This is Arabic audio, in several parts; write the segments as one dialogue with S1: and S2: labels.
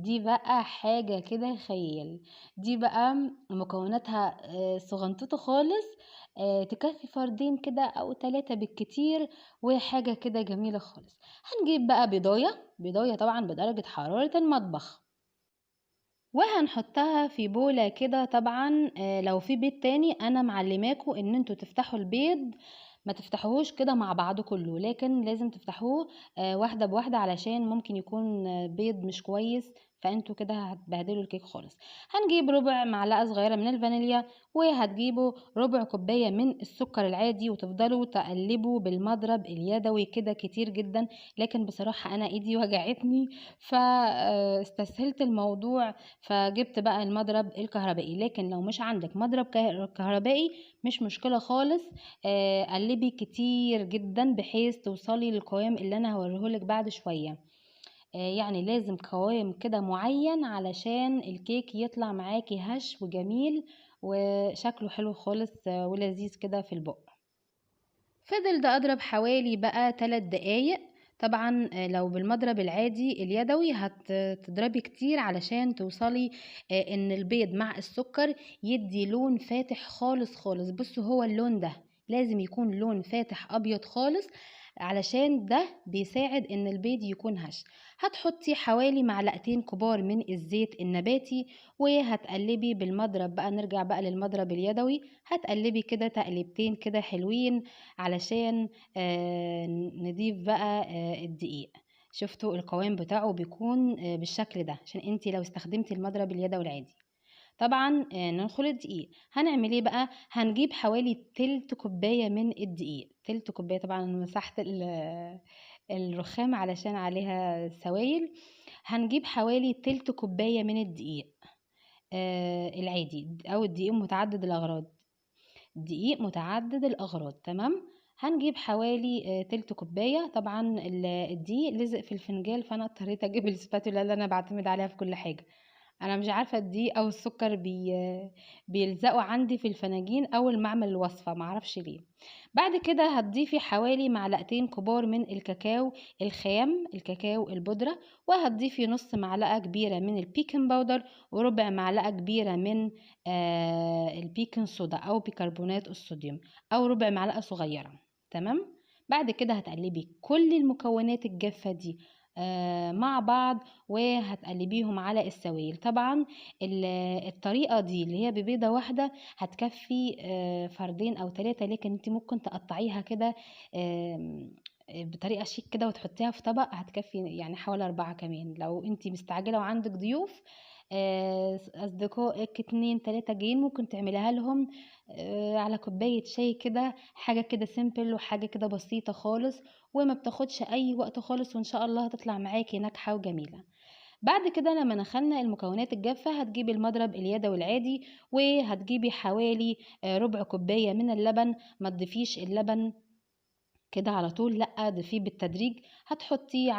S1: دي بقى حاجة كده خيال. دي بقى مكوناتها صغنطوطة خالص، تكفي فردين كده او 3 بالكتير، وحاجة كده جميلة خالص. هنجيب بقى بيضاية طبعا بدرجة حرارة المطبخ، وهنحطها في بولة كده. طبعا لو في بيض تاني انا معلماكم ان انتوا تفتحوا البيض، ما تفتحوهوش كده مع بعضه كله، لكن لازم تفتحوه واحدة بواحدة، علشان ممكن يكون بيض مش كويس، فانتوا كده هتبهدلوا الكيك خالص. هنجيب ربع معلقة صغيرة من الفانيليا، وهتجيبوا ربع كوباية من السكر العادي، وتفضلوا تقلبوا بالمضرب اليدوي كده كتير جدا. لكن بصراحة انا ايدي وجعتني فاستسهلت الموضوع، فجبت بقى المضرب الكهربائي. لكن لو مش عندك مضرب كهربائي مش مشكلة خالص، قلبي كتير جدا بحيث توصلي للقوام اللي انا هوريهولك بعد شوية. يعني لازم قوام كده معين علشان الكيك يطلع معاكي هش وجميل وشكله حلو خالص ولذيذ كده في البق. فضل ده اضرب حوالي بقى 3 دقايق. طبعا لو بالمضرب العادي اليدوي هتضربي كتير علشان توصلي ان البيض مع السكر يدي لون فاتح خالص خالص. بصوا هو اللون ده لازم يكون لون فاتح ابيض خالص، علشان ده بيساعد ان البيض يكون هش. هتحطي حوالي معلقتين كبار من الزيت النباتي، وهتقلبي بالمضرب بقى. نرجع بقى للمضرب اليدوي، هتقلبي كده تقليبتين كده حلوين علشان نضيف بقى الدقيق. شفتوا القوام بتاعه بيكون بالشكل ده، عشان انتي لو استخدمتي المضرب اليدوي العادي. طبعا ندخل الدقيق. هنعمل ايه بقى؟ هنجيب حوالي تلت كوباية من الدقيق. تلت كوباية، طبعا أنا مسحت الرخام علشان عليها سوائل. هنجيب حوالي تلت كوباية من الدقيق العادي، او الدقيق متعدد الاغراض. دقيق متعدد الاغراض، تمام. هنجيب حوالي تلت كوباية. طبعا الدقيق لزق في الفنجان، فانا اضطريت اجيب السباتولا اللي انا بعتمد عليها في كل حاجة. انا مش عارفة الدقيق او السكر بيلزقوا عندي في الفناجين اول ما اعمل الوصفة، معرفش ليه. بعد كده هتضيفي حوالي معلقتين كبار من الكاكاو الخام، الكاكاو البودرة، وهتضيفي نص معلقة كبيرة من البيكنج باودر، وربع معلقة كبيرة من البيكنج صودا او بيكربونات الصوديوم، او ربع معلقة صغيرة، تمام. بعد كده هتقلبي كل المكونات الجافة دي مع بعض، وهتقلبيهم على السوائل. طبعا الطريقة دي اللي هي ببيضة واحدة هتكفي فردين او 3، لكن انت ممكن تقطعيها كده بطريقة شيك كده وتحطيها في طبق، هتكفي يعني حوالي 4 كمان. لو انت مستعجلة وعندك ضيوف اصدقائك 2 3 جايين، ممكن تعمليها لهم على كوباية شاي كده، حاجة كده سيمبل وحاجة كده بسيطة خالص، وما بتاخدش اي وقت خالص، وان شاء الله هتطلع معاكي ناجحة وجميلة. بعد كده لما نخلنا المكونات الجافة، هتجيبي المضرب اليدوي العادي، وهتجيبي حوالي ربع كوباية من اللبن. ما تضيفيش اللبن كده على طول، لا ضيفيه بالتدريج. هتحطيه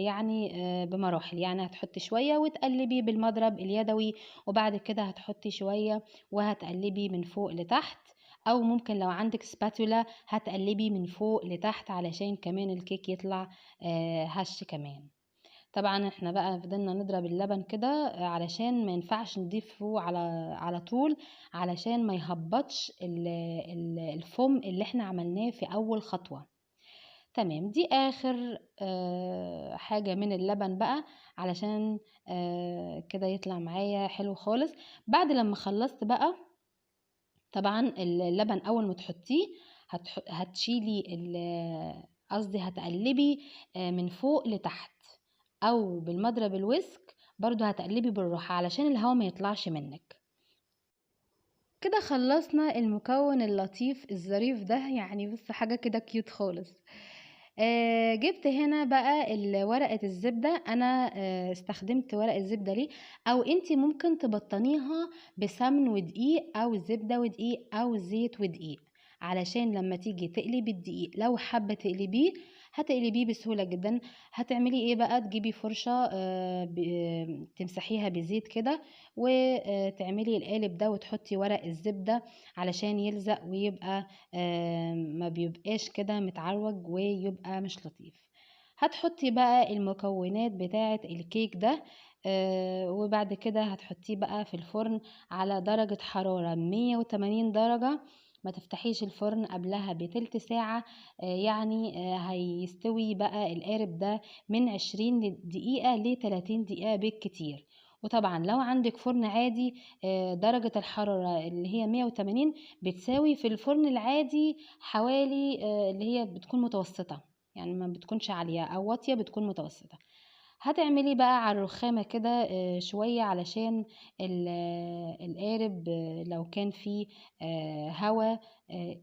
S1: يعني بمراحل، يعني هتحطي شوية وتقلبي بالمضرب اليدوي، وبعد كده هتحطي شوية وهتقلبي من فوق لتحت، او ممكن لو عندك سباتولا هتقلبي من فوق لتحت علشان كمان الكيك يطلع هش كمان. طبعا احنا بقى فضلنا نضرب اللبن كده علشان ما ينفعش نضيفه على طول، علشان ما يهبطش الفوم اللي احنا عملناه في اول خطوة. تمام، دي اخر حاجة من اللبن بقى، علشان كده يطلع معايا حلو خالص. بعد لما خلصت بقى، طبعا اللبن اول ما تحطيه هتشيلي قصدي هتقلبي من فوق لتحت، او بالمضرب الويسك برضو هتقلبي بالراحة علشان الهواء ما يطلعش منك. كده خلصنا المكون اللطيف الظريف ده، يعني بص حاجة كده كيوت خالص. جبت هنا بقى ورقة الزبدة. انا استخدمت ورق الزبدة ليه؟ او انتي ممكن تبطنيها بسمن ودقيق، او زبدة ودقيق، او زيت ودقيق، علشان لما تيجي تقلبي الدقيق لو حابة تقلبيه هتقلبيه بسهولة جدا. هتعملي ايه بقى؟ تجيبي فرشة تمسحيها بزيت كده، وتعملي القالب ده وتحطي ورق الزبدة علشان يلزق ويبقى ما بيبقاش كده متعرج ويبقى مش لطيف. هتحطي بقى المكونات بتاعة الكيك ده وبعد كده هتحطيه بقى في الفرن على درجة حرارة 180 درجة. ما تفتحيش الفرن قبلها بتلت ساعة. يعني هيستوي بقى القارب ده من 20 دقيقة ل30 دقيقة بالكتير. وطبعا لو عندك فرن عادي، درجة الحرارة اللي هي 180 بتساوي في الفرن العادي حوالي اللي هي بتكون متوسطة، يعني ما بتكونش عالية أو واطية، بتكون متوسطة. هتعملي بقى على الرخامة كده شوية علشان القارب لو كان فيه هوا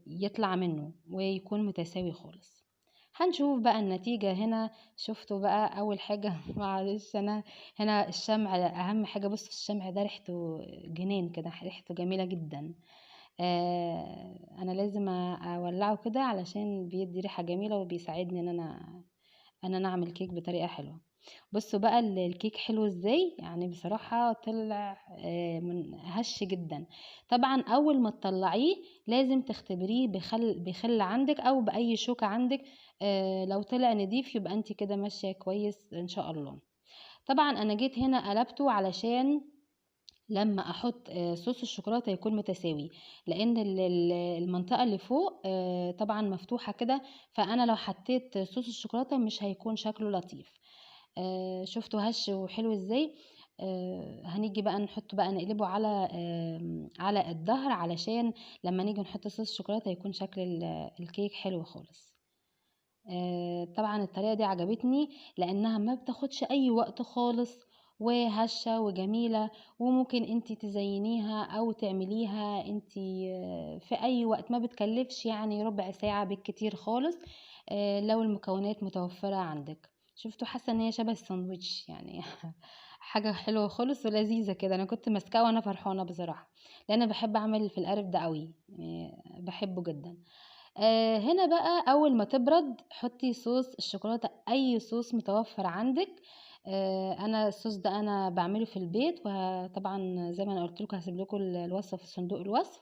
S1: يطلع منه ويكون متساوي خالص. هنشوف بقى النتيجة هنا. شفتوا بقى أول حاجة معلش أنا هنا الشمع أهم حاجة. بصوا الشمع ده ريحته جنان كده، ريحته جميلة جدا. أنا لازم أولعه كده علشان بيدي ريحة جميلة وبيساعدني إن أنا أعمل كيك بطريقة حلوة. بصوا بقى الكيك حلو ازاي، يعني بصراحة طلع من هش جدا. طبعا اول ما تطلعيه لازم تختبريه بخل عندك او باي شوكة عندك. لو طلع نضيف يبقى انت كده ماشية كويس ان شاء الله. طبعا انا جيت هنا قلبته علشان لما احط صوص الشوكولاته يكون متساوي، لان المنطقه اللي فوق طبعا مفتوحه كده، فانا لو حطيت صوص الشوكولاته مش هيكون شكله لطيف. شفتوا هش وحلو ازاي. هنيجي بقى نحطه بقى نقلبه على الظهر علشان لما نيجي نحط صوص الشوكولاته يكون شكل الكيك حلو خالص. طبعا الطريقة دي عجبتني لانها ما بتاخدش اي وقت خالص، وهشة وجميلة. وممكن انتي تزينيها او تعمليها انتي في اي وقت، ما بتكلفش يعني ربع ساعة بالكتير خالص. لو المكونات متوفرة عندك. شفتوا، حاسة ان هي شبه الساندوتش يعني حاجة حلوة خالص ولذيذة كده. انا كنت ماسكاها وانا فرحانة بصراحة، لان انا بحب اعمل في القارب ده قوي، بحبه جدا. هنا بقى اول ما تبرد حطي صوص الشوكولاته، اي صوص متوفر عندك. انا الصوص ده انا بعمله في البيت، وطبعا زي ما انا قلت لكم هسيب لكم الوصفه في صندوق الوصف.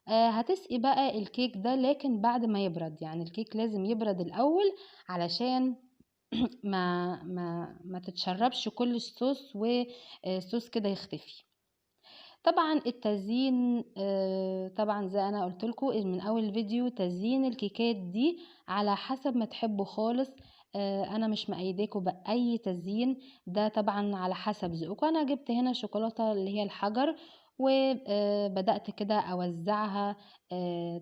S1: هتسقي بقى الكيك ده لكن بعد ما يبرد، يعني الكيك لازم يبرد الاول علشان ما تتشربش كل الصوص والصوص كده يختفي. طبعا التزيين طبعا زي انا قلت لكم من اول الفيديو، تزيين الكيكات دي على حسب ما تحبوا خالص. انا مش مأيداكوا باي تزيين، ده طبعا على حسب ذوقكم. انا جبت هنا شوكولاته اللي هي الحجر، وبدأت كده اوزعها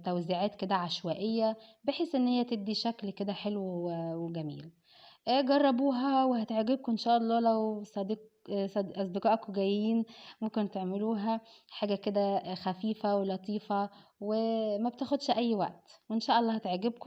S1: توزيعات كده عشوائيه، بحيث ان هي تدي شكل كده حلو وجميل. جربوها وهتعجبكم ان شاء الله. لو اصدقائكم جايين ممكن تعملوها، حاجة كده خفيفة ولطيفة وما بتاخدش اي وقت، وان شاء الله هتعجبكم.